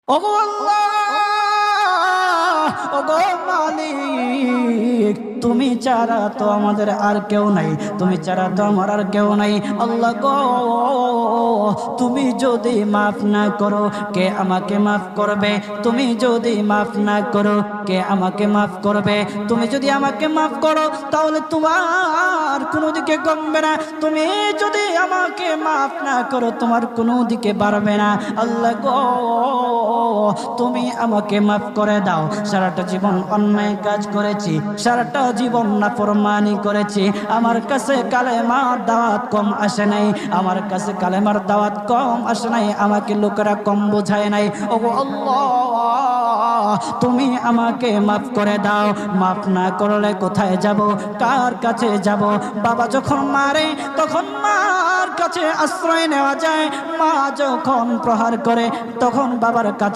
ওগো আল্লাহ, ওগো মালিক, তুমি ছাড়া তো আমাদের আর কেউ নাই, তুমি ছাড়া তো আমার আর কেউ নাই। আল্লাহ গো, তুমি যদি মাফ না করো কে আমাকে মাফ করবে? তুমি যদি মাফ না করো কে আমাকে মাফ করবে? তুমি যদি আমাকে মাফ করো তাহলে তোমার কোনো দিকে কমবে না, তুমি যদি আমাকে মাফ না করো তোমার কোনো দিকে বাড়বে না। আল্লাহ গো, তুমি আমাকে মাফ করে দাও। সারাটা জীবন অন্যায় কাজ করেছি, সারাটা জীবন নাফরমানি করেছি, আমার কাছে কালেমার দাওয়াত কম আসে নাই, আমার কাছে কালেমার দাওয়াত কম আসে নাই, আমাকে লোকেরা কম বোঝায় নাই। ওগো আল্লাহ, তুমি আমাকে মাফ করে দাও। মাফ না করলে কোথায় যাব, কার কাছে যাব? বাবা যখন মারে তখন মার কাছে আশ্রয় নেওয়া যায়, মা যখন প্রহার করে তখন বাবার কাছে